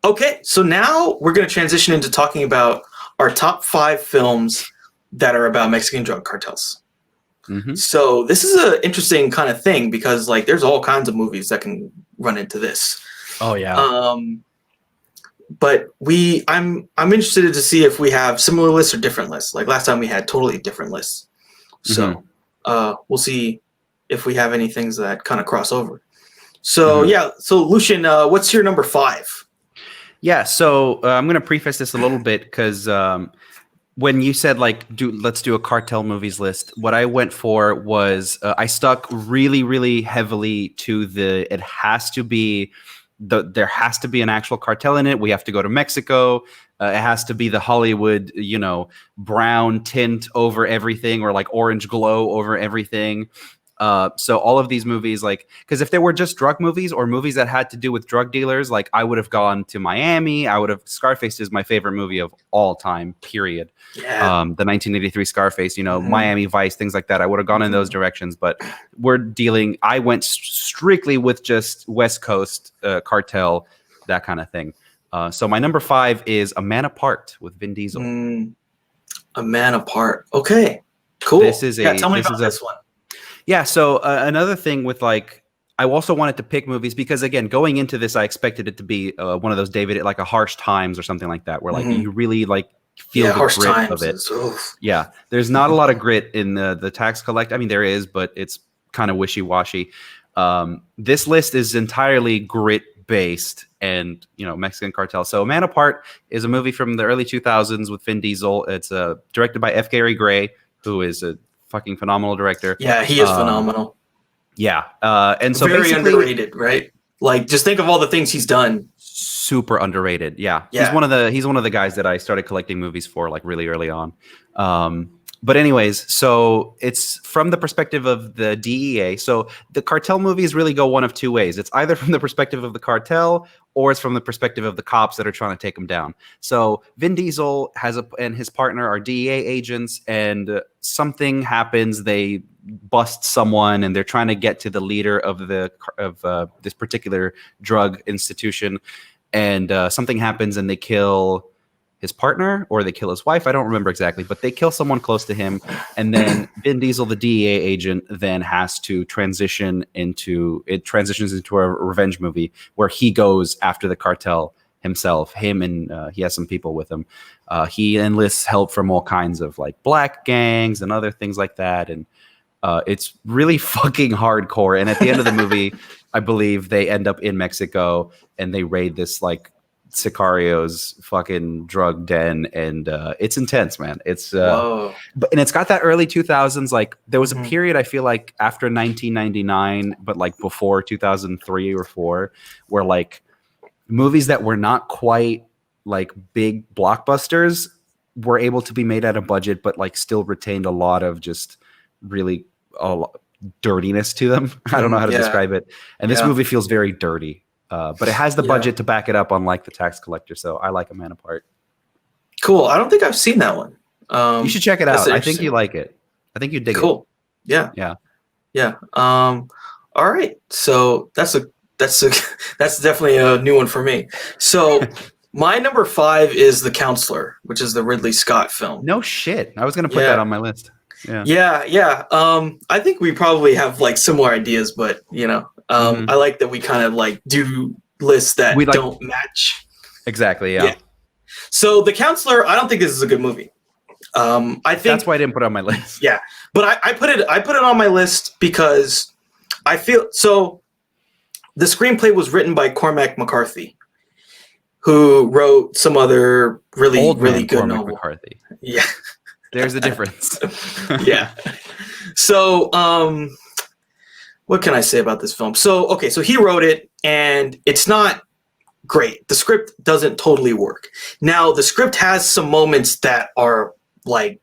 Okay, so now we're going to transition into talking about our top 5 films that are about Mexican drug cartels. Mm-hmm. So this is an interesting kind of thing because like there's all kinds of movies that can run into this. Oh yeah. But I'm interested to see if we have similar lists or different lists. Like last time we had totally different lists. So we'll see if we have any things that kind of cross over. So so Lucian, what's your number 5? Yeah, so I'm going to preface this a little bit because when you said like let's do a cartel movies list, what I went for was I stuck really, really heavily to it has to be there has to be an actual cartel in it. We have to go to Mexico. It has to be the Hollywood, brown tint over everything, or like orange glow over everything. So all of these movies, like, because if they were just drug movies or movies that had to do with drug dealers, like I would have gone to Miami. Scarface is my favorite movie of all time, period. Yeah. The 1983 Scarface, Miami Vice, things like that. I would have gone in those directions, but I went strictly with just West Coast cartel, that kind of thing. So my number 5 is A Man Apart with Vin Diesel. A Man Apart. Okay, cool. Tell me about this one. Yeah, so another thing with like, I also wanted to pick movies because again, going into this, I expected it to be one of those like a Harsh Times or something like that, where like you really like feel the Harsh grit Times of it. Yeah, there's not a lot of grit in the tax collect. I mean, there is, but it's kind of wishy-washy. This list is entirely grit based and Mexican cartel. So A Man Apart is a movie from the early 2000s with Vin Diesel. It's directed by F. Gary Gray, who is a fucking phenomenal director. Yeah, he is phenomenal. Yeah, and so very underrated, right? Like, just think of all the things he's done. Super underrated. Yeah. He's one of the guys that I started collecting movies for like really early on. But anyways, so it's from the perspective of the DEA. So the cartel movies really go one of two ways. It's either from the perspective of the cartel or it's from the perspective of the cops that are trying to take them down. So Vin Diesel and his partner are DEA agents, and something happens. They bust someone, and they're trying to get to the leader of this particular drug institution. And something happens, and they kill his partner or they kill his wife. I don't remember exactly, but they kill someone close to him. And then Vin Diesel, the DEA agent, then has to transitions into a revenge movie where he goes after the cartel himself. And he has some people with him. He enlists help from all kinds of like black gangs and other things like that. And it's really fucking hardcore. And at the end of the movie, I believe they end up in Mexico and they raid this like Sicarios fucking drug den, and it's intense, man. It's and it's got that early 2000s, like there was a period I feel like after 1999 but like before 2003 or 4 where like movies that were not quite like big blockbusters were able to be made at a budget but like still retained a lot of just really dirtiness to them. I don't know how to describe it, and this movie feels very dirty. But it has the budget to back it up, unlike The Tax Collector. So I like A Man Apart. Cool. I don't think I've seen that one. You should check it out. I think you like it. I think you dig it. Cool. Yeah. All right. So that's definitely a new one for me. So my number 5 is The Counselor, which is the Ridley Scott film. No shit. I was going to put that on my list. Yeah. I think we probably have like similar ideas, but I like that we kind of like do lists that don't match. Exactly. Yeah. So The Counselor, I don't think this is a good movie. I think that's why I didn't put it on my list. Yeah, but I put it on my list because I feel so. The screenplay was written by Cormac McCarthy, who wrote some other really good Cormac novel. McCarthy. Yeah. There's a difference. Yeah. So, what can I say about this film? So he wrote it, and it's not great. The script doesn't totally work. Now, the script has some moments that are, like,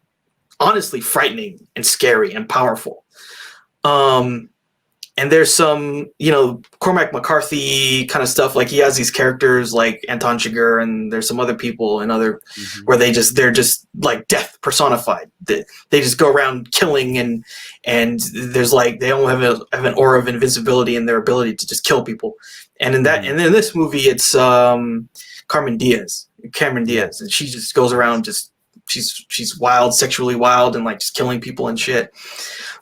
honestly frightening and scary and powerful. And there's some, Cormac McCarthy kind of stuff. Like he has these characters like Anton Chigurh, and there's some other people and where they're just like death personified. They just go around killing, and there's like they all have an aura of invincibility in their ability to just kill people. And in and in this movie, it's Cameron Diaz, and she just goes around she's wild, sexually wild, and like just killing people and shit.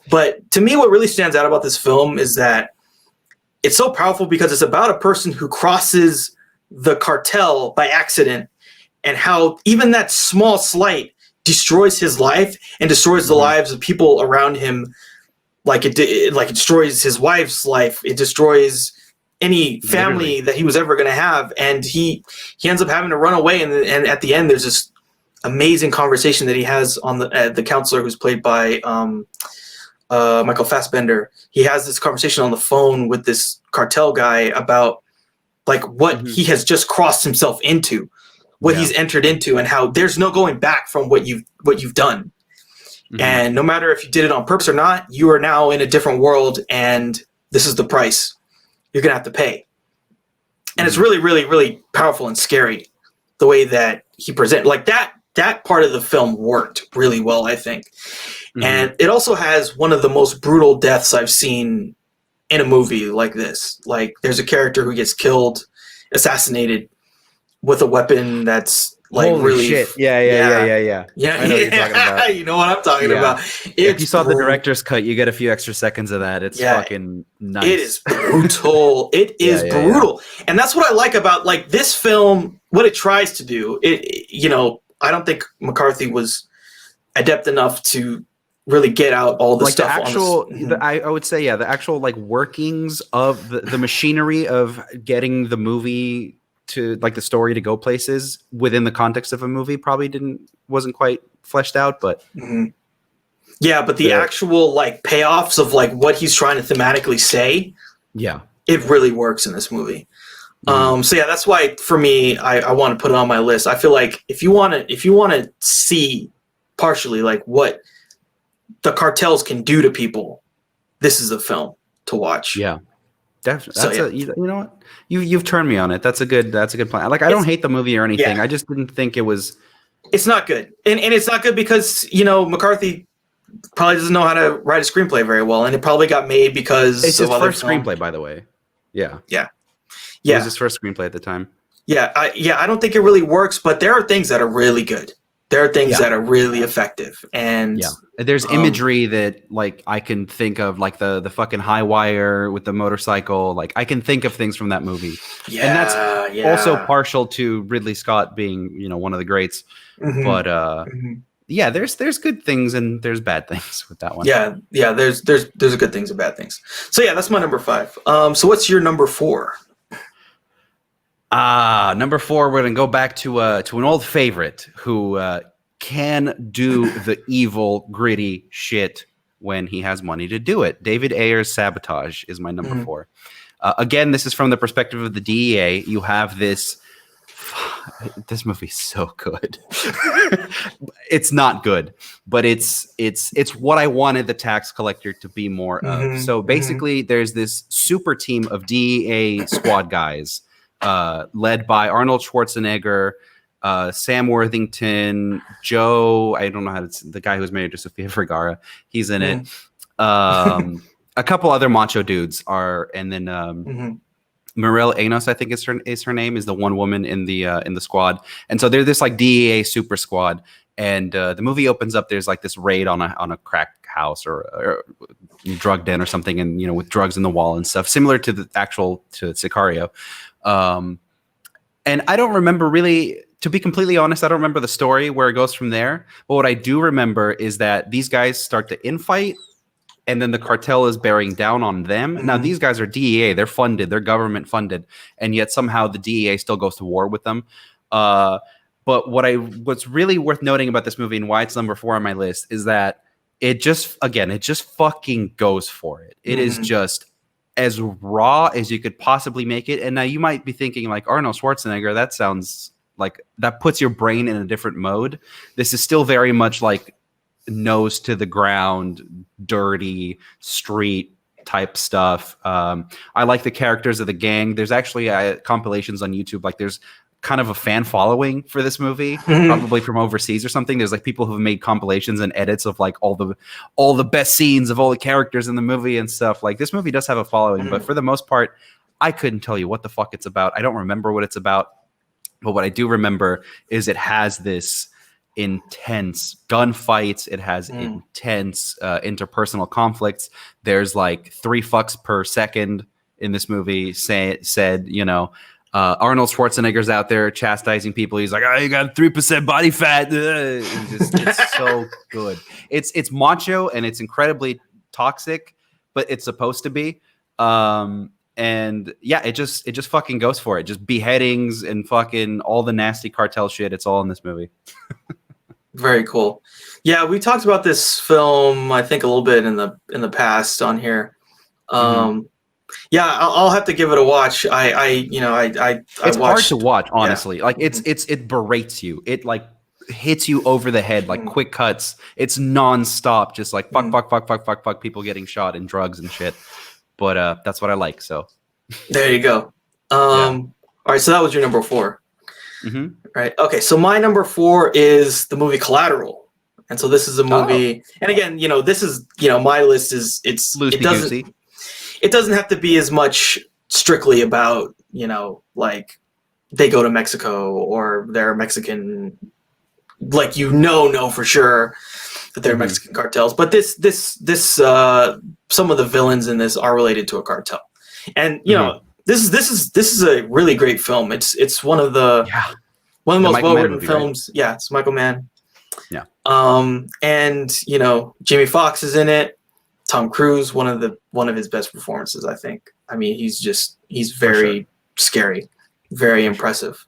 But to me, what really stands out about this film is that it's so powerful because it's about a person who crosses the cartel by accident, and how even that small slight destroys his life and destroys the lives of people around him. Like it destroys his wife's life. It destroys any family that he was ever going to have. And he ends up having to run away. And at the end, there's this amazing conversation that he has on the counselor, who's played by Michael Fassbender. He has this conversation on the phone with this cartel guy about like what he has just crossed himself into, what he's entered into, and how there's no going back from what you've done. And no matter if you did it on purpose or not, you are now in a different world, and this is the price you're gonna have to pay. And it's really, really, really powerful and scary the way that he presented. Like that part of the film worked really well, I think. And it also has one of the most brutal deaths I've seen in a movie like this. Like, there's a character who gets killed, assassinated with a weapon that's like holy really shit. Yeah. I know what you're talking about. You know what I'm talking about. If you saw the director's cut, you get a few extra seconds of that. It's fucking nice. It is brutal. It is brutal. And that's what I like about like this film, what it tries to do. I don't think McCarthy was adept enough to really get out all the like stuff. The actual, I would say, the actual like workings of the machinery of getting the movie to like the story to go places within the context of a movie probably wasn't quite fleshed out, but but the actual like payoffs of like what he's trying to thematically say, it really works in this movie. So that's why for me, I want to put it on my list. I feel like if you want to see partially like what the cartels can do to people, this is a film to watch. Yeah. Definitely. You know what? You've turned me on it. That's a good plan. Like, I don't hate the movie or anything. I just didn't think it was. It's not good, and it's not good because McCarthy probably doesn't know how to write a screenplay very well, and it probably got made because it's his first screenplay, by the way. Yeah. It was his first screenplay at the time. I don't think it really works, but there are things that are really good. There are things that are really effective, and there's imagery that like I can think of, like the fucking high wire with the motorcycle. Like I can think of things from that movie, and that's also partial to Ridley Scott being one of the greats. But there's good things and there's bad things with that one. There's good things and bad things. So that's my number 5. So what's your number 4? Number 4, we're gonna go back to an old favorite who can do the evil, gritty shit when he has money to do it. David Ayer's Sabotage is my number 4. Again, this is from the perspective of the DEA. You have this movie's so good. It's not good, but it's what I wanted the tax collector to be more of. So basically, there's this super team of DEA squad guys. Led by Arnold Schwarzenegger, Sam Worthington, Joe. I don't know how to. The guy who's married to Sofia Vergara. He's in it. A couple other macho dudes are, and then Mirelle Enos, I think is her name, is the one woman in the squad. And so they're this like DEA super squad. And the movie opens up. There's like this raid on a crack house or drug den or something, and with drugs in the wall and stuff, similar to Sicario. And I don't remember really, to be completely honest, I don't remember the story where it goes from there. But what I do remember is that these guys start to infight, and then the cartel is bearing down on them. Now, these guys are DEA. They're funded. They're government funded. And yet somehow the DEA still goes to war with them. But what's really worth noting about this movie and why it's number 4 on my list is that it just fucking goes for it. It is just as raw as you could possibly make it. And now you might be thinking like Arnold Schwarzenegger, that sounds like that puts your brain in a different mode. This is still very much like nose to the ground, dirty street type stuff. I like the characters of the gang. There's actually compilations on YouTube. Like there's kind of a fan following for this movie, probably from overseas or something. There's like people who've made compilations and edits of like all the best scenes of all the characters in the movie and stuff. Like this movie does have a following, but for the most part, I couldn't tell you what the fuck it's about. I don't remember what it's about. But what I do remember is it has this intense gunfights. It has intense interpersonal conflicts. There's like 3 fucks per second in this movie said, you know, Arnold Schwarzenegger's out there chastising people. He's like, oh, you got 3% body fat. It's so good. It's macho and it's incredibly toxic, but it's supposed to be. And yeah, it just fucking goes for it. Just beheadings and fucking all the nasty cartel shit. It's all in this movie. Very cool. Yeah, we talked about this film, I think, a little bit in the past on here. Yeah, I'll have to give it a watch. It's hard to watch, honestly. Yeah. Like it berates you. It like hits you over the head, like quick cuts. It's nonstop, just like fuck, people getting shot and drugs and shit. But that's what I like. So there you go. All right, so that was your number 4. Right. Okay, so my number 4 is the movie Collateral. And so this is a movie, and again, you know, this is, you know, my list is it doesn't have to be as much strictly about, you know, like they go to Mexico or they're Mexican, like, you know for sure that they're Mexican cartels. But this some of the villains in this are related to a cartel. And you know, this is a really great film. It's one of the most well-written films. Right? Yeah, it's Michael Mann. Yeah. And you know, Jamie Foxx is in it. Tom Cruise, one of his best performances, I think. I mean, he's very scary, very impressive.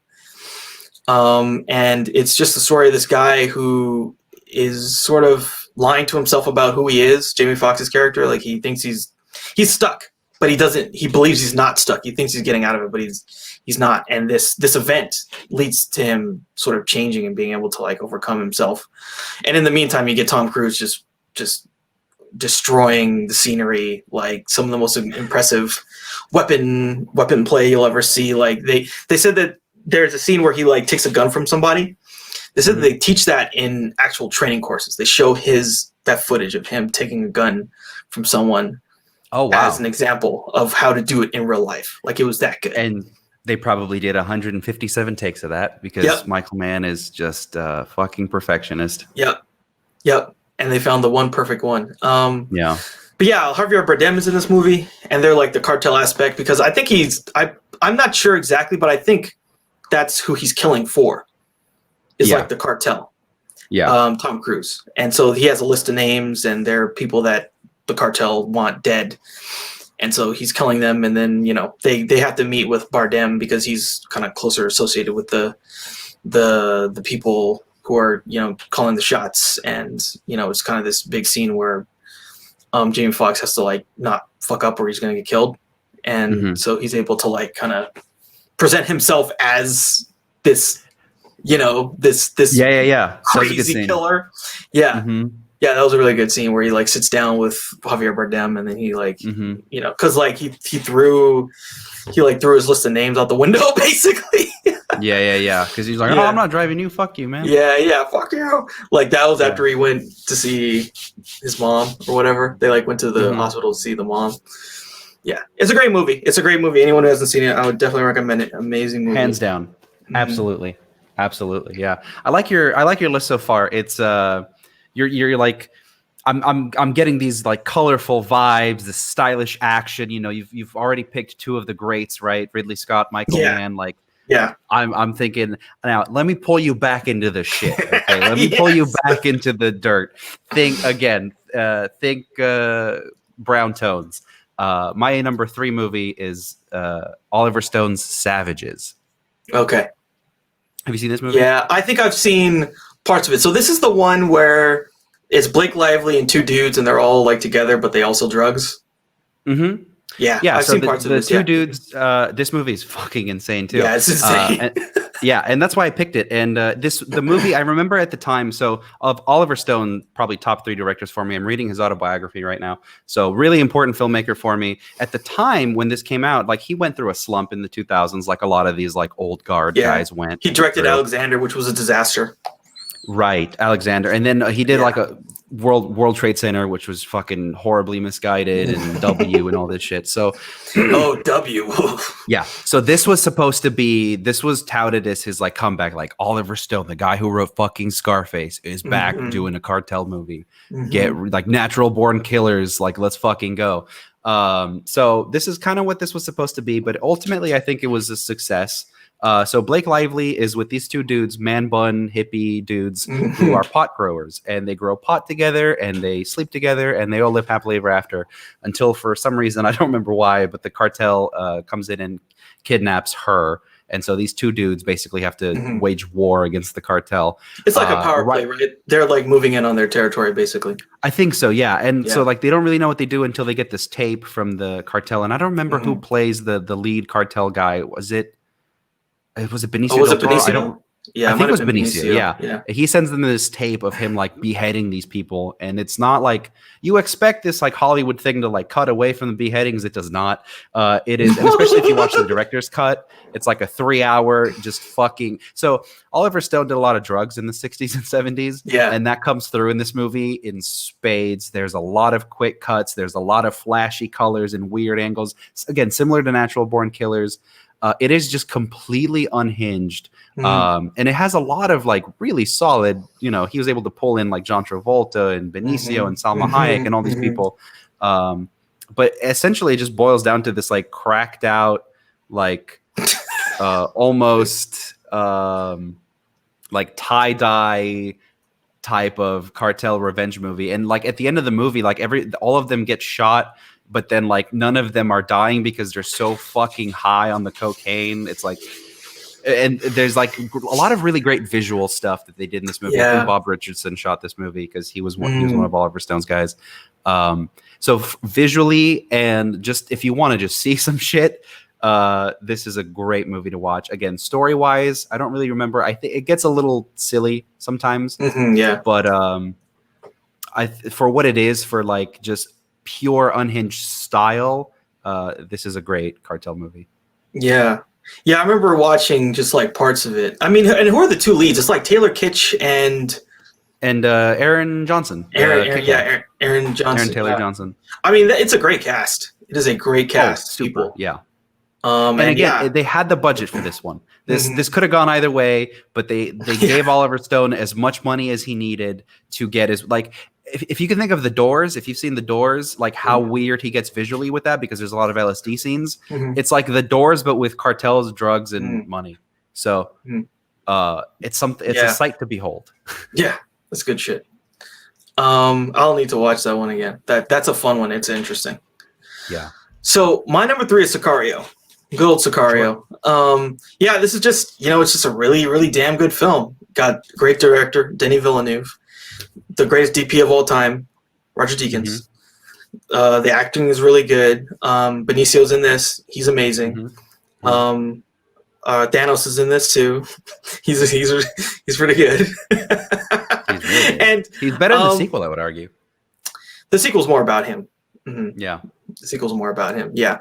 And it's just the story of this guy who is sort of lying to himself about who he is. Jamie Foxx's character, like, he thinks he's stuck, but he believes he's not stuck. He thinks he's getting out of it, but he's not. And this event leads to him sort of changing and being able to like overcome himself. And in the meantime, you get Tom Cruise just destroying the scenery, like some of the most impressive weapon play you'll ever see. Like they said that there's a scene where he like takes a gun from somebody. They said that they teach that in actual training courses. They show that footage of him taking a gun from someone as an example of how to do it in real life. Like, it was that good. And they probably did 157 takes of that because Michael Mann is just a fucking perfectionist. Yep. And they found the one perfect one. Yeah. But yeah, Javier Bardem is in this movie, and they're like the cartel aspect, because I think I'm not sure exactly, but I think that's who he's killing for. Is like the cartel. Yeah. Tom Cruise. And so he has a list of names, and they're people that the cartel want dead. And so he's killing them, and then, you know, they have to meet with Bardem because he's kind of closer associated with the people who are, you know, calling the shots. And, you know, it's kind of this big scene where Jamie Foxx has to like not fuck up or he's going to get killed. And so he's able to like kind of present himself as this, you know, this crazy killer. Yeah. Yeah, that was a really good scene where he like sits down with Javier Bardem, and then he like, you know, because like he threw his list of names out the window basically. Yeah. Because he's like, oh, I'm not driving you. Fuck you, man. Yeah. Fuck you. Like, that was after he went to see his mom or whatever. They like went to the hospital to see the mom. Yeah, it's a great movie. Anyone who hasn't seen it, I would definitely recommend it. Amazing movie. Hands down. Absolutely. Yeah. I like your list so far. It's you're like, I'm getting these like colorful vibes, the stylish action. You know, you've already picked 2 of the greats, right? Ridley Scott, Michael Mann. Like, I'm thinking, now let me pull you back into the shit. Okay, let me pull you back into the dirt. Think brown tones. My number 3 movie is Oliver Stone's Savages. Okay. Have you seen this movie? Yeah, I think I've seen parts of it. So this is the one where it's Blake Lively and 2 dudes, and they're all like together, but they all sell drugs. Yeah. I've seen parts of this. The 2 dudes. This movie is fucking insane too. Yeah, it's insane. And that's why I picked it. And the movie, I remember at the time. So of Oliver Stone, probably top 3 directors for me. I'm reading his autobiography right now. So really important filmmaker for me. At the time when this came out, like, he went through a slump in the 2000s, like a lot of these like old guard guys went. He directed Alexander, which was a disaster. Right, Alexander, and then he did like World Trade Center, which was fucking horribly misguided, and W and all this shit. So, oh, W. yeah. So this was touted as his like comeback, like Oliver Stone, the guy who wrote fucking Scarface, is back doing a cartel movie. Get like natural born killers, like let's fucking go. So this is kind of what this was supposed to be, but ultimately I think it was a success. So Blake Lively is with these two dudes, man bun hippie dudes who are pot growers, and they grow pot together and they sleep together and they all live happily ever after until for some reason, I don't remember why, but the cartel comes in and kidnaps her. And so these two dudes basically have to wage war against the cartel. It's like a power play, right? They're like moving in on their territory, basically. I think so, yeah. And so like they don't really know what they do until they get this tape from the cartel. And I don't remember who plays the lead cartel guy. Was it Benicio? Oh, was it Benicio? I think it was Benicio. Yeah. He sends them this tape of him like beheading these people, and it's not like you expect this like Hollywood thing to like cut away from the beheadings. It does not. It is, and especially if you watch the director's cut, it's like a 3-hour just fucking. So Oliver Stone did a lot of drugs in the 60s and 70s, and that comes through in this movie in spades. There's a lot of quick cuts. There's a lot of flashy colors and weird angles. Again, similar to Natural Born Killers. It is just completely unhinged. And it has a lot of like really solid, he was able to pull in like John Travolta and Benicio and Salma Hayek and all these people. But essentially it just boils down to this like cracked out, like almost like tie-dye type of cartel revenge movie. And like at the end of the movie, like all of them get shot, but then like none of them are dying because they're so fucking high on the cocaine. It's like, and there's like a lot of really great visual stuff that they did in this movie. I think Bob Richardson shot this movie because he was one of Oliver Stone's guys. So visually, and just if you want to just see some shit, this is a great movie to watch. Again, story wise, I don't really remember. I think it gets a little silly sometimes. But for what it is, for like just pure unhinged style, this is a great cartel movie. Yeah, I remember watching just like parts of it. I mean, and who are the two leads? It's like Taylor Kitsch and Aaron Johnson. Aaron Johnson. Aaron Taylor Johnson. I mean, it's a great cast. It is a great cast. Super. People. Yeah. And again, they had the budget for this one. This could have gone either way, but they gave Oliver Stone as much money as he needed to get his like. If you can think of The Doors, if you've seen The Doors, like how weird he gets visually with that, because there's a lot of LSD scenes. It's like The Doors, but with cartels, drugs, and money. So it's a sight to behold. Yeah, that's good shit. I'll need to watch that one again. That's a fun one. It's interesting. Yeah. So my number 3 is Sicario. Good old Sicario. Sure. This is just, it's just a really, really damn good film. Got great director, Denis Villeneuve. The greatest DP of all time, Roger Deakins. The acting is really good. Benicio's in this; he's amazing. Thanos is in this too. He's pretty good. He's really good. And he's better in the sequel, I would argue. The sequel's more about him. Yeah, the sequel's more about him. Yeah.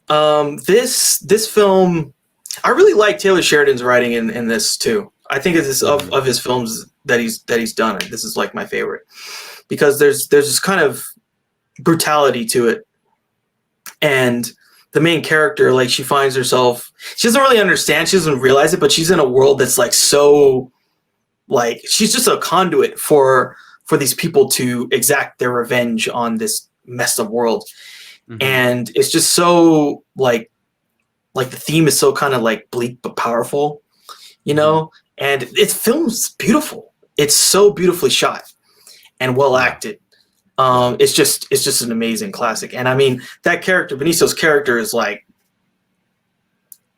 This film, I really like Taylor Sheridan's writing in this too. I think it's of his films that he's done. This is like my favorite because there's this kind of brutality to it, and the main character, like, she finds herself, she doesn't really understand, she doesn't realize it, but she's in a world that's like so, like, she's just a conduit for these people to exact their revenge on this messed up world, and it's just so like the theme is so kind of like bleak but powerful, and it's film's beautiful. It's so beautifully shot and well acted. It's just an amazing classic. And I mean, that character, Benicio's character, is like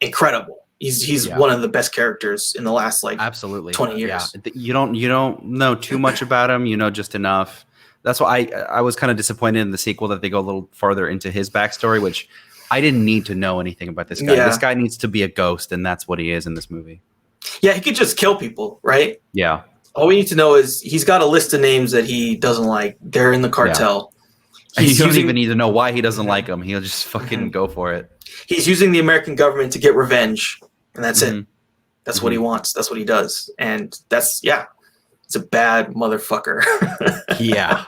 incredible. He's one of the best characters in the last absolutely 20 years. Yeah. You don't know too much about him. You know just enough. That's why I was kind of disappointed in the sequel that they go a little farther into his backstory, which I didn't need to know anything about this guy. Yeah. This guy needs to be a ghost, and that's what he is in this movie. Yeah, he could just kill people, right? Yeah. All we need to know is he's got a list of names that he doesn't like. They're in the cartel. Yeah. You don't even need to know why he doesn't like them. He'll just fucking go for it. He's using the American government to get revenge, and that's it. That's what he wants. That's what he does. And that's, is a bad motherfucker. Yeah.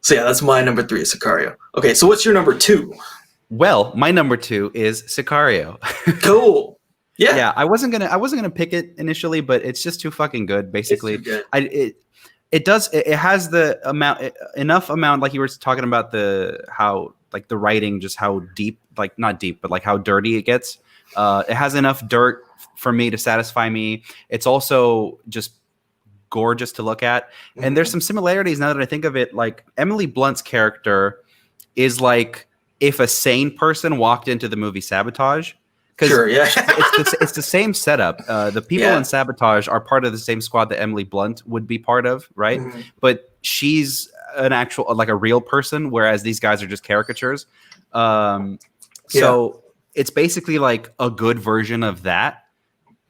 So yeah, that's my number 3 is Sicario. Okay, so what's your number 2? Well, my number 2 is Sicario. Cool. Yeah. Yeah, I wasn't gonna pick it initially, but it's just too fucking good. Basically, It's too good. It has the enough amount, like you were talking about how like the writing, just how deep, like not deep, but like how dirty it gets. It has enough dirt for me to satisfy me. It's also just gorgeous to look at, and there's some similarities now that I think of it. Like Emily Blunt's character is like if a sane person walked into the movie Sabotage. Sure, yeah. it's the same setup. The people in Sabotage are part of the same squad that Emily Blunt would be part of, right? Mm-hmm. But she's an actual, like a real person, whereas these guys are just caricatures. So it's basically like a good version of that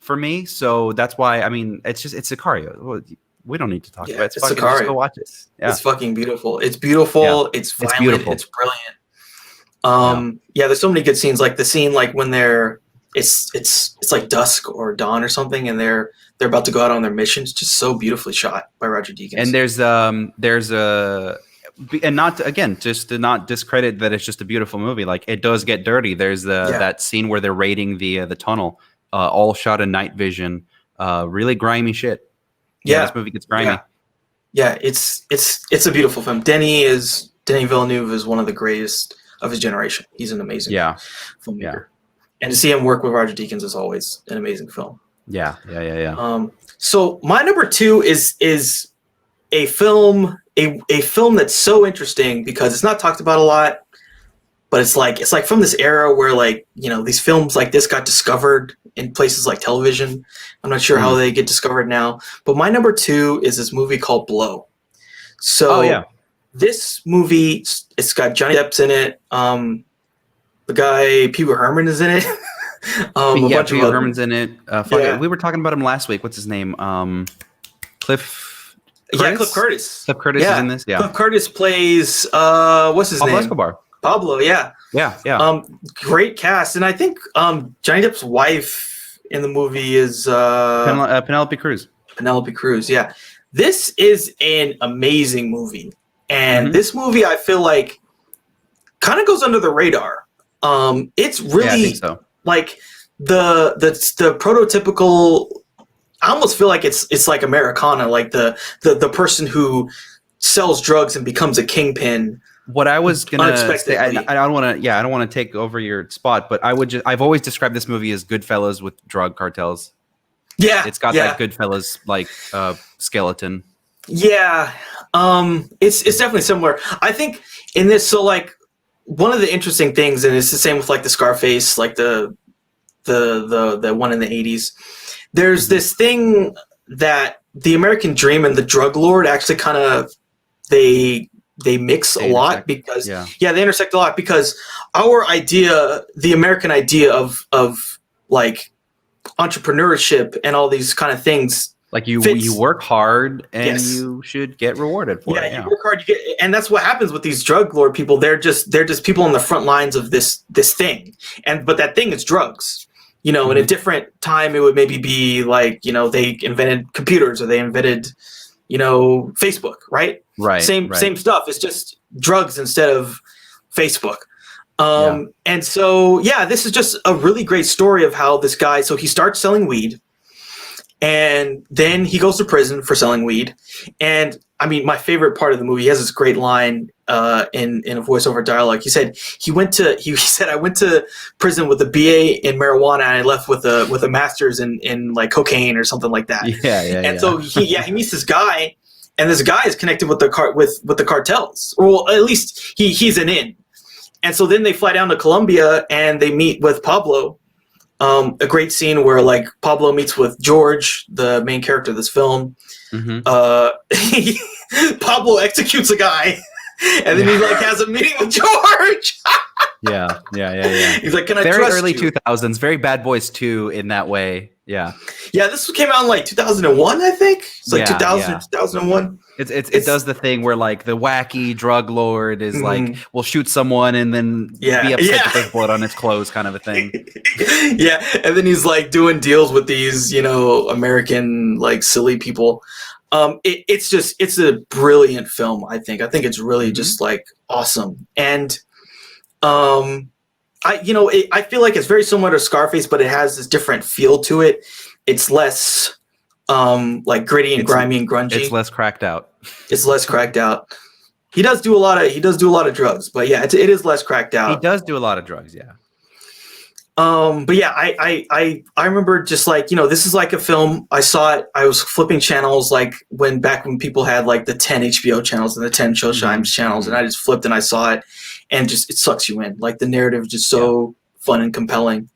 for me. So that's why, I mean, it's Sicario. We don't need to talk about it. It's fucking, Sicario. Just go watch it. Yeah. It's fucking beautiful. It's beautiful. Yeah. It's violent. It's beautiful. It's brilliant. There's so many good scenes, like the scene like when it's like dusk or dawn or something, and they're about to go out on their mission. It's just so beautifully shot by Roger Deakins. And and not again, just to not discredit that it's just a beautiful movie. Like it does get dirty. There's that scene where they're raiding the tunnel, all shot in night vision, really grimy shit. Yeah, this movie gets grimy. Yeah, it's a beautiful film. Denis Villeneuve is one of the greatest of his generation. He's an amazing filmmaker. Yeah. And to see him work with Roger Deakins is always an amazing film. Yeah. So my number 2 is a film that's so interesting because it's not talked about a lot, but it's like from this era where like, you know, these films like this got discovered in places like television. I'm not sure how they get discovered now, but my number 2 is this movie called Blow. So this movie, it's got Johnny Depp's in it. The guy Pee Wee Herman is in it. Pee Wee Herman's in it. We were talking about him last week. What's his name? Cliff Curtis? Yeah, Cliff Curtis. Cliff Curtis is in this. Yeah. Cliff Curtis plays what's his name? Escobar. Pablo. Yeah. Yeah. Great cast, and I think Johnny Depp's wife in the movie is Penelope Cruz. Penelope Cruz. Yeah. This is an amazing movie, and this movie I feel like kind of goes under the radar. It's really I think so. Like the prototypical. I almost feel like it's like Americana, like the person who sells drugs and becomes a kingpin. What I was gonna say, I don't want to take over your spot, but I've always described this movie as Goodfellas with drug cartels. Yeah, it's got that Goodfellas like skeleton. Yeah, it's definitely similar. I think in this, so like one of the interesting things, and it's the same with like the Scarface, like the one in the 80s. There's this thing that the American dream and the drug lord actually kind of they mix a lot because they intersect a lot because our idea, the American idea of like entrepreneurship and all these kind of things, like you work hard and you should get rewarded for it. You work hard, and that's what happens with these drug lord people. They're just people on the front lines of this thing, but that thing is drugs. You know, in a different time, it would maybe be like, you know, they invented computers or they invented, you know, Facebook, right? Right. Same stuff. It's just drugs instead of Facebook. And so, this is just a really great story of how this guy, so he starts selling weed and then he goes to prison for selling weed. And I mean, my favorite part of the movie, he has this great line in a voiceover dialogue. He said I went to prison with a BA in marijuana and I left with a master's in like cocaine or something like that. So he meets this guy, and this guy is connected with the cartels. Well, at least he's an in. And so then they fly down to Colombia and they meet with Pablo. A great scene where like Pablo meets with George, the main character of this film. Pablo executes a guy, and then he like has a meeting with George. Yeah. He's like, "Can I very trust early you?" 2000s, very Bad Boys 2 in that way. Yeah. This came out in like 2001, I think. It's like 2000, 2001. It does the thing where like the wacky drug lord is like will shoot someone and then be upset that there's blood on his clothes, kind of a thing. Yeah, and then he's like doing deals with these, American like silly people. It's a brilliant film. I think it's really just like awesome, and I feel like it's very similar to Scarface, but it has this different feel to it. It's less like gritty and grimy and grungy. It's less cracked out. It's less cracked out. He does do a lot of drugs, but yeah, it is less cracked out. He does do a lot of drugs, yeah. But yeah, I remember just like, this is like a film. I saw it. I was flipping channels like back when people had like the 10 HBO channels and the 10 Showtime channels, and I just flipped and I saw it, and just it sucks you in. Like the narrative is just so fun and compelling.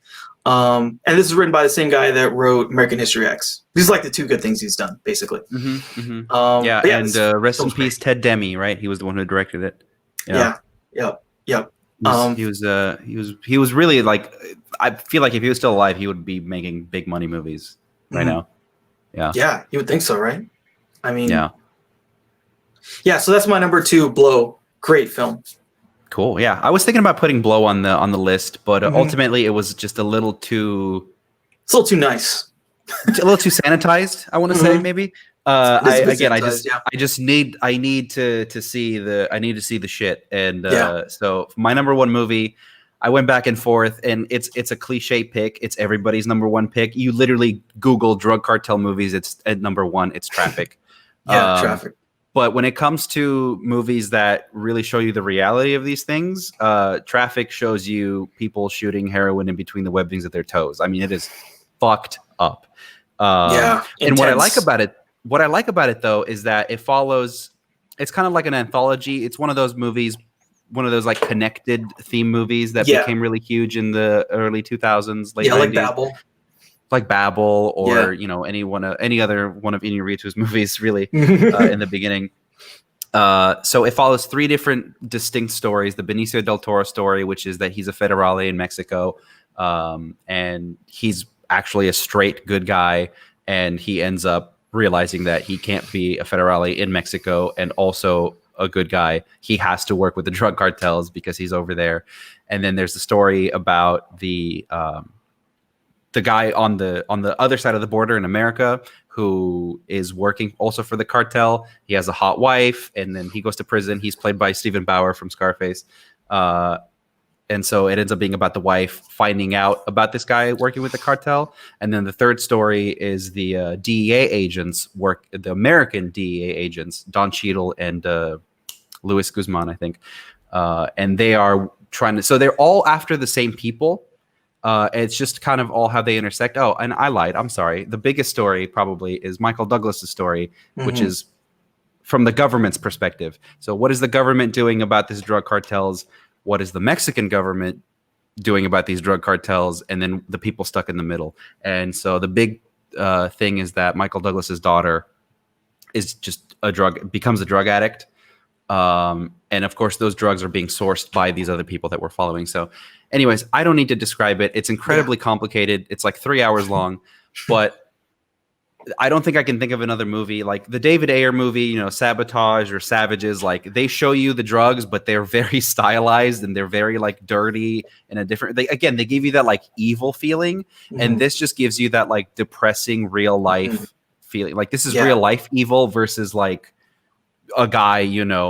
And this is written by the same guy that wrote American History X. These are like the two good things he's done, basically. Rest in peace, Ted Demme, right? He was the one who directed it. Yeah. He was really like, I feel like if he was still alive, he would be making big money movies right now. Yeah, you would think so, right? I mean, yeah. So that's my number 2, Blow. Great film. Cool. Yeah, I was thinking about putting Blow on the list, but ultimately it was just a little too. It's a little too nice. A little too sanitized, I want to say, maybe. I need to see the shit, and so my number 1 movie, I went back and forth, and it's a cliche pick. It's everybody's number 1 pick. You literally Google drug cartel movies. It's at number 1. It's Traffic. Traffic. But when it comes to movies that really show you the reality of these things, Traffic shows you people shooting heroin in between the webbings of their toes. I mean, it is fucked up. And what I like about it though is that it follows. It's kind of like an anthology. It's one of those movies, one of those like connected theme movies that became really huge in the early 2000s, late 90s. Like Babel. Like Babel, or any other one of Inarritu's movies, really, in the beginning. So it follows 3 different distinct stories: the Benicio del Toro story, which is that he's a federale in Mexico, and he's actually a straight good guy, and he ends up realizing that he can't be a federale in Mexico and also a good guy. He has to work with the drug cartels because he's over there. And then there's the story about the guy on the other side of the border in America who is working also for the cartel. He has a hot wife, and then he goes to prison. He's played by Stephen Bauer from Scarface. And so it ends up being about the wife finding out about this guy working with the cartel. And then the third story is the DEA agents the American DEA agents, Don Cheadle and Luis Guzman, I think. And they are so they're all after the same people. It's just kind of all how they intersect. Oh, and I lied. I'm sorry. The biggest story probably is Michael Douglas's story, which is from the government's perspective. So what is the government doing about these drug cartels? What is the Mexican government doing about these drug cartels? And then the people stuck in the middle. And so the big thing is that Michael Douglas's daughter is just becomes a drug addict. And of course, those drugs are being sourced by these other people that we're following. So anyways, I don't need to describe it. It's incredibly complicated. It's like 3 hours long, but I don't think I can think of another movie like the David Ayer movie, Sabotage or Savages. Like they show you the drugs, but they're very stylized and they're very like dirty in a different, they give you that like evil feeling. And this just gives you that like depressing real life feeling. Like this is real life evil versus like a guy,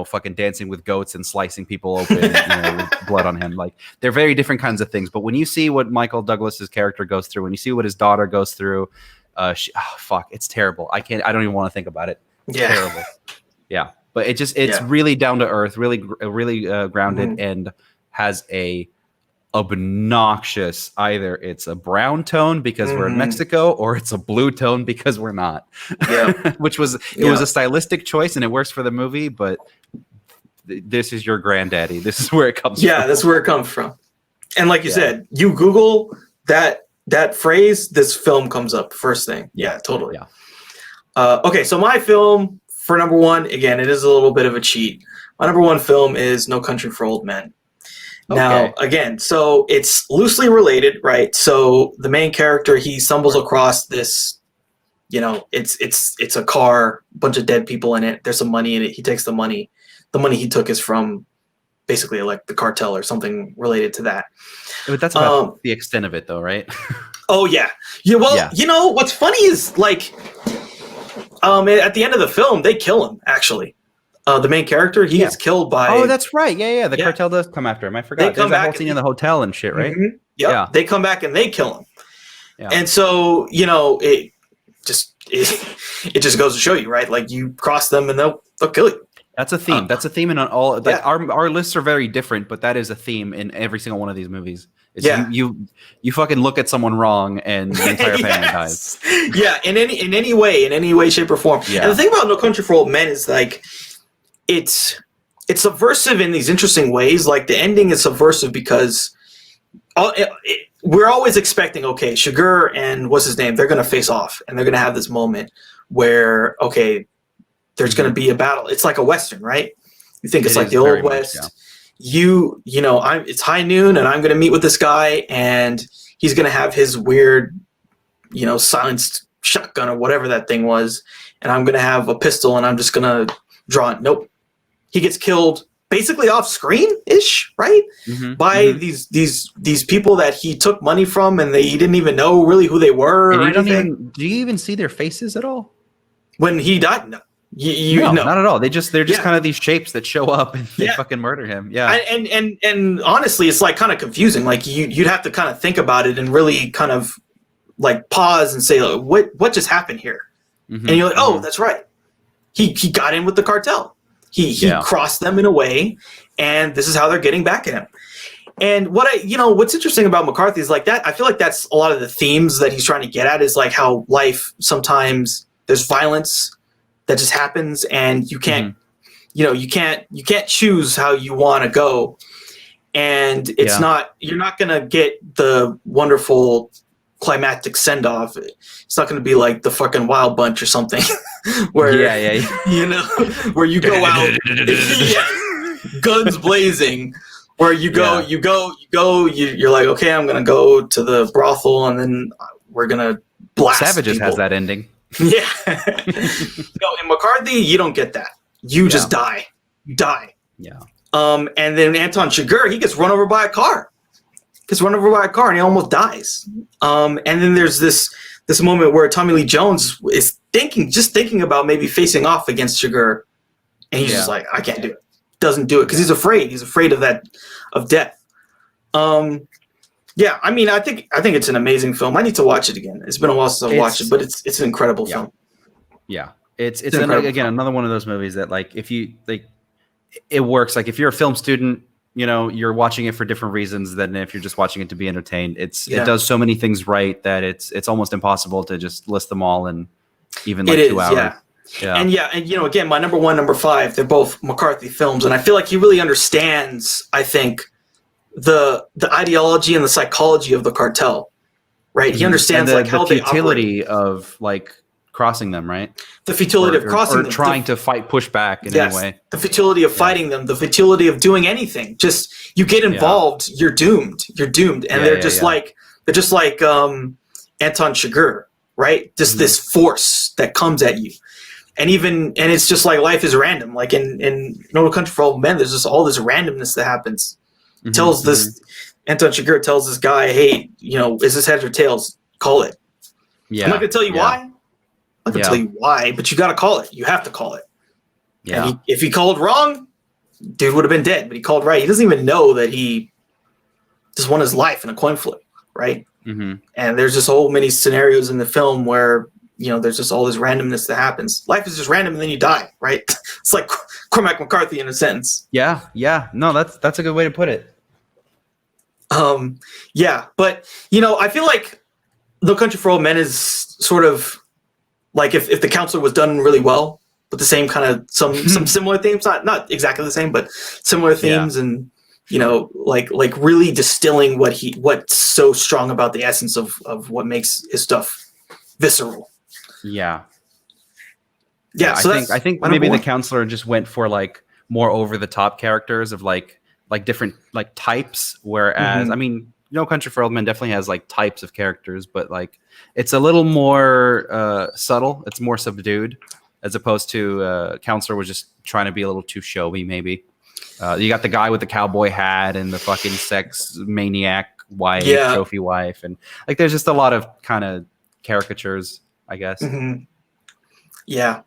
fucking dancing with goats and slicing people open, with blood on him. Like they're very different kinds of things. But when you see what Michael Douglas's character goes through, when you see what his daughter goes through, it's terrible. I don't even want to think about it. It's terrible. Yeah. But it's really down to earth, really grounded, and has a obnoxious, either it's a brown tone because we're in Mexico or it's a blue tone because we're not. Yeah. Which was a stylistic choice and it works for the movie, but this is your granddaddy. This is where it comes from. Yeah, that's where it comes from. And like you said, you Google that phrase, this film comes up first thing. Yeah, totally. Yeah. Okay, so my film for number 1, again, it is a little bit of a cheat. My number 1 film is No Country for Old Men. Okay. Now, again, so it's loosely related, right? So the main character, he stumbles across this it's a car, bunch of dead people in it. There's some money in it. He takes the money. The money he took is from basically like the cartel or something related to that. But that's about the extent of it, though, right? Oh yeah. Well, what's funny is like, at the end of the film, they kill him. Actually, the main character, he gets killed by. Oh, that's right. Yeah. The cartel does come after him. I forgot. There's that whole scene in the hotel and shit, right? Mm-hmm. Yep. Yeah. They come back and they kill him. Yeah. And so it just goes to show you, right? Like you cross them and they'll kill you. That's a theme. That's a theme in all. Like our lists are very different, but that is a theme in every single one of these movies. You fucking look at someone wrong and the entire family dies. Yeah, in any way, shape, or form. Yeah. And the thing about No Country for Old Men is like it's subversive in these interesting ways. Like the ending is subversive because we're always expecting, okay, Chigurh and what's his name, they're going to face off and they're going to have this moment where, okay, there's going to be a battle. It's like a Western, right? You think it's like the Old West. Much, yeah. It's high noon and I'm going to meet with this guy and he's going to have his weird, silenced shotgun or whatever that thing was. And I'm going to have a pistol and I'm just going to draw it. Nope. He gets killed basically off screen-ish, right? Mm-hmm. By these people that he took money from and he didn't even know really who they were or anything. Do you even see their faces at all? When he died? No. No, not at all. They're just kind of these shapes that show up and they fucking murder him. Yeah. And honestly, it's like kind of confusing. Like you'd have to kind of think about it and really kind of like pause and say, like, what just happened here? Mm-hmm. And you're like, oh, that's right. He got in with the cartel. He crossed them in a way, and this is how they're getting back at him. And what's interesting about McCarthy is like that. I feel like that's a lot of the themes that he's trying to get at is like how life sometimes there's violence that just happens and you can't, you can't choose how you want to go. And it's you're not going to get the wonderful climactic send off. It's not going to be like the fucking Wild Bunch or something where, where you go out, guns blazing, where you're like, okay, I'm going to go to the brothel and then we're going to blast Savages people. Has that ending. Yeah. No, in McCarthy, you don't get that. You just die. You die. Yeah. And then Anton Chigurh, he gets run over by a car. And he almost dies. And then there's this moment where Tommy Lee Jones is thinking about maybe facing off against Chigurh. And he's just like, I can't do it. Doesn't do it because he's afraid. He's afraid of death. Yeah, I mean, I think it's an amazing film. I need to watch it again. It's been a while since I've watched it, but it's an incredible film. Yeah, it's another one of those movies that like if you like, it works. Like if you're a film student, you're watching it for different reasons than if you're just watching it to be entertained. It does so many things right that it's almost impossible to just list them all in even like 2 hours. Yeah. And again, my number 1, number 5, they're both McCarthy films, and I feel like he really understands, I think, the ideology and the psychology of the cartel, right? He understands like how they operate. The futility of like crossing them, right? The futility of crossing them. Or trying to push back in any way. The futility of fighting them, the futility of doing anything. Just you get involved, you're doomed. And they're just like Anton Chigurh, right? Just this force that comes at you. And it's just like life is random. Like in No Country for Old Men, there's just all this randomness that happens. Anton Chigurh tells this guy, hey, is this heads or tails? Call it. Yeah. I'm not going to tell you why. I'm not going to tell you why, but you got to call it. You have to call it. Yeah. And if he called wrong, dude would have been dead, but he called right. He doesn't even know that he just won his life in a coin flip, right? Mm-hmm. And there's just so many scenarios in the film where, there's just all this randomness that happens. Life is just random and then you die, right? It's like Cormac McCarthy in a sentence. Yeah. No, that's a good way to put it. But I feel like No Country for Old Men is sort of like if The Counselor was done really well with the same kind of some similar themes, not exactly the same, but similar themes, and like really distilling what's so strong about the essence of what makes his stuff visceral. Yeah. So I think maybe The Counselor just went for like more over the top characters of like different like types, whereas I mean, No Country for Old Men definitely has like types of characters, but like it's a little more subtle. It's more subdued, as opposed to Counselor was just trying to be a little too showy. Maybe you got the guy with the cowboy hat and the fucking sex maniac wife, trophy wife, and like there's just a lot of kind of caricatures, I guess. Yeah.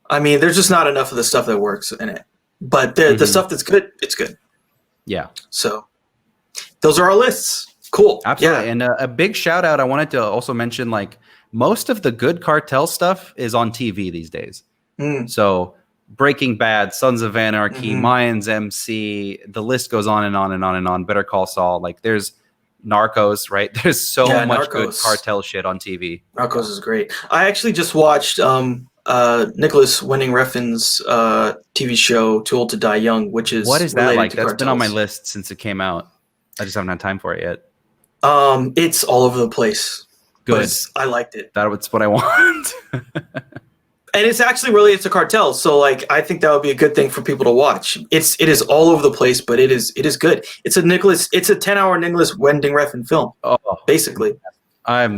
I mean, there's just not enough of the stuff that works in it, but the stuff that's good, it's good. Yeah. So those are our lists. Cool. Absolutely. Yeah. And a big shout out. I wanted to also mention, like, most of the good cartel stuff is on TV these days. So Breaking Bad, Sons of Anarchy, Mayans MC, the list goes on and on and on and on. Better Call Saul. Like, there's Narcos, right? There's so much good cartel shit on TV. Narcos is great. I actually just watched Nicholas Winding Refn's TV show Too Old to Die Young, which is what is that like? That's cartels. Been on my list since it came out. I just haven't had time for it yet. It's all over the place. Good. I liked it. That's what I want. And it's actually related to cartels, so like I think that would be a good thing for people to watch. It is all over the place, but it is good. It's a 10-hour Nicholas Winding Refn film, basically.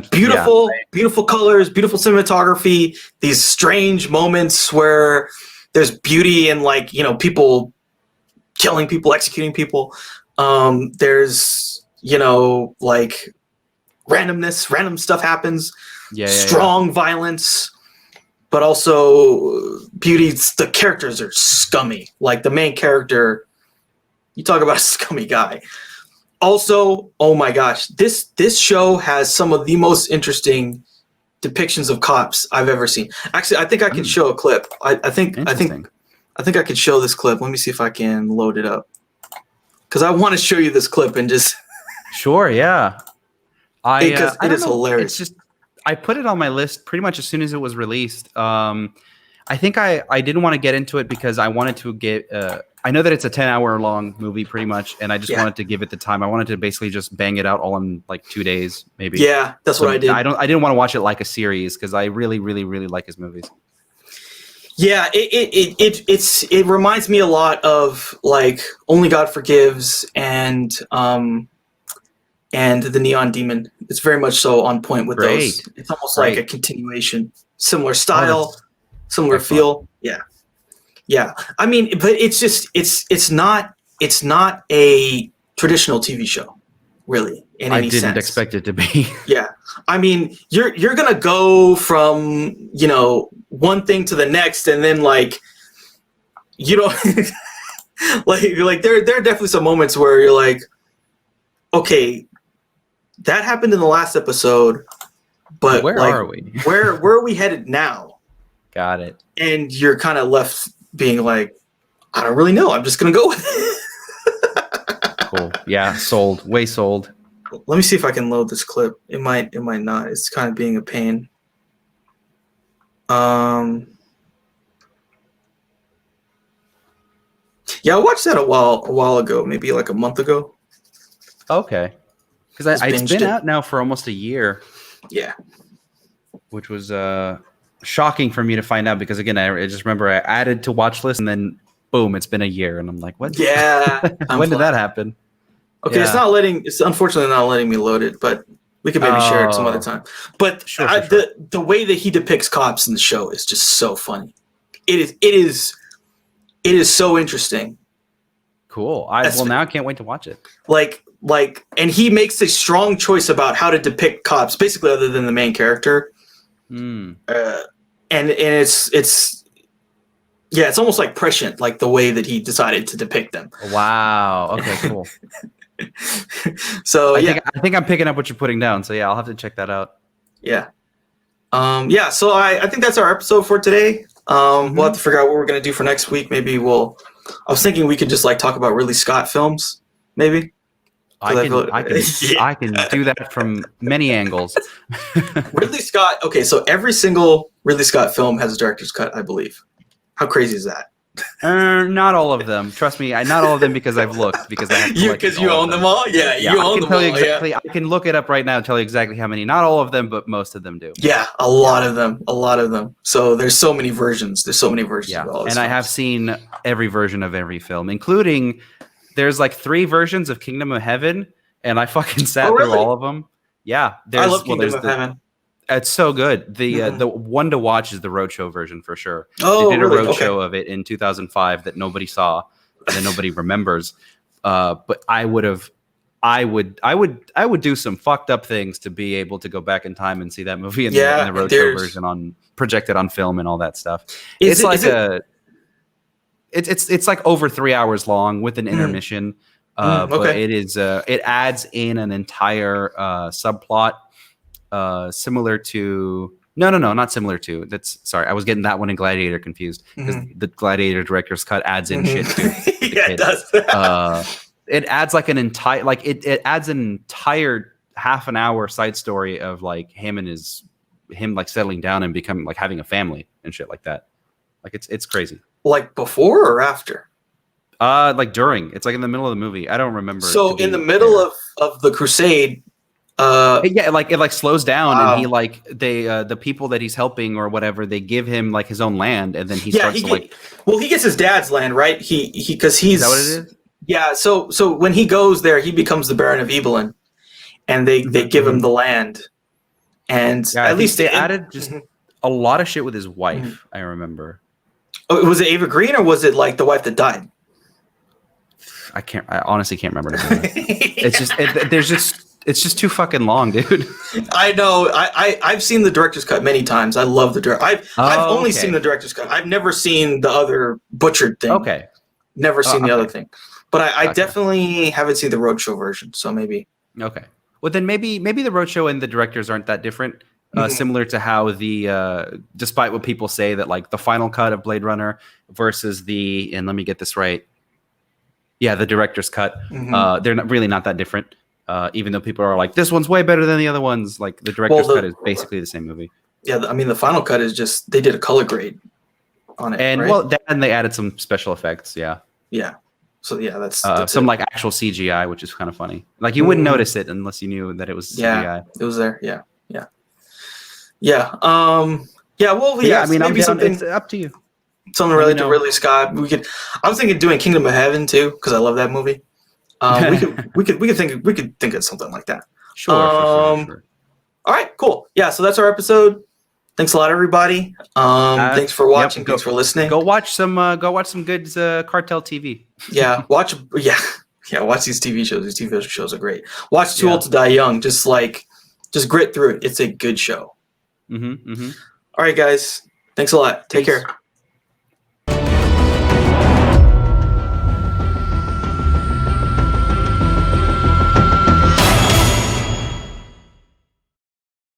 Beautiful colors, beautiful cinematography. These strange moments where there's beauty in, like, you know, people killing people, executing people. There's, you know, like randomness, random stuff happens. Strong violence. But also beauty. The characters are scummy. Like the main character, you talk about a scummy guy. Also, oh my gosh, this show has some of the most interesting depictions of cops I've ever seen. Actually, I think I can show a clip. I think I could show this clip. Let me see if I can load it up, because I want to show you this clip and just. Sure. Yeah. It is hilarious. It's just. I put it on my list pretty much as soon as it was released. I think I didn't want to get into it because I wanted to get. I know that it's a 10-hour long movie, pretty much, and I just wanted to give it the time. I wanted to basically just bang it out all in like 2 days, maybe. Yeah, that's what I did. I didn't want to watch it like a series because I really, really, really like his movies. Yeah, it reminds me a lot of like Only God Forgives and The Neon Demon. It's very much so on point with those. It's almost like a continuation, similar style, similar feel. Yeah. I mean, but it's just it's not a traditional TV show, really. In any sense. I didn't expect it to be. Yeah, I mean, you're gonna go from, you know, one thing to the next, and then like, you know, like there are definitely some moments where you're like, okay, that happened in the last episode, but where are we? where are we headed now? Got it. And you're kind of left being like, I don't really know. I'm just gonna go with it. Cool. Yeah, sold. Way sold. Let me see if I can load this clip. It might not. It's kind of being a pain. Yeah, I watched that a while ago, maybe like a month ago. Okay. Because it's been out now for almost a year. Yeah. Which was shocking for me to find out, because again, I just remember I added to watch list and then boom, it's been a year, and I'm like, what? Yeah. When did that happen? Okay, it's unfortunately not letting me load it, but we could maybe share it some other time. But sure. The way that he depicts cops in the show is just so funny. It is so interesting. Cool. Now I can't wait to watch it. Like, and he makes a strong choice about how to depict cops, basically, other than the main character. And it's almost like prescient, like the way that he decided to depict them. Wow. Okay, cool. So I think I'm picking up what you're putting down. So yeah, I'll have to check that out. Yeah. So I think that's our episode for today. We'll have to figure out what we're gonna do for next week. Maybe I was thinking we could just like talk about Ridley Scott films, maybe. I can do that from many angles. Ridley Scott. Okay, so every single Ridley Scott film has a director's cut, I believe. How crazy is that? Not all of them. Trust me, not all of them, because I've looked, because I have because you own them all. Yeah, you own them all. Exactly. I can look it up right now and tell you exactly how many. Not all of them, but most of them do. Yeah, a lot of them. So there's so many versions. Of all these films. I have seen every version of every film, including there's like 3 versions of Kingdom of Heaven, and I fucking sat through all of them. Yeah, I love Kingdom of Heaven. It's so good. The one to watch is the Roadshow version for sure. Oh, they did a really? Roadshow of it in 2005 that nobody saw and that nobody remembers. But I would do some fucked up things to be able to go back in time and see that movie in the Roadshow version projected on film and all that stuff. It's like over 3 hours long with an intermission. But it is it adds in an entire subplot similar to not similar to I was getting that one and Gladiator confused because the Gladiator director's cut adds in shit too. Yeah, it does. It adds like an entire it adds an entire half an hour side story of like him like settling down and becoming like having a family and shit like that. Like it's crazy. Like before or after? Like during. It's like in the middle of the movie. I don't remember. So in the middle of the crusade, it slows down and he like the people that he's helping or whatever, they give him like his own land and then he starts he gets his dad's land, right? He because he's. Is that what it is? Yeah. So when he goes there, he becomes the Baron of Ebelin, and they give him the land, and at least they added just a lot of shit with his wife. I remember. Oh, was it Ava Green or was it like the wife that died? I honestly can't remember. It's just too fucking long, dude. I know. I've seen the director's cut many times. I love the director. I've only seen the director's cut. I've never seen the other butchered thing. Okay. Never seen the other thing. But I definitely haven't seen the Roadshow version, so maybe. Okay. Well, then maybe the Roadshow and the directors aren't that different. Similar to how despite what people say that like the final cut of Blade Runner versus and let me get this right. Yeah, the director's cut. They're not that different. Even though people are like, this one's way better than the other ones. Like the director's cut is basically the same movie. Yeah, I mean the final cut is just they did a color grade on it, and right? and they added some special effects. Yeah. Yeah. So yeah, that's some like actual CGI, which is kind of funny. Like you wouldn't notice it unless you knew that it was CGI. Yeah, it was there. Yeah. Yeah. Well, yeah. I mean, maybe something. It's up to you. Something related to Ridley Scott. I was thinking doing Kingdom of Heaven too because I love that movie. We could think of something like that. Sure. All right. Cool. Yeah. So that's our episode. Thanks a lot, everybody. Thanks for watching. Thanks for listening. Go watch some good Cartel TV. Yeah. Watch these TV shows. These TV shows are great. Watch Too Old to Die Young. Just grit through it. It's a good show. All right, guys. Thanks a lot. Take care.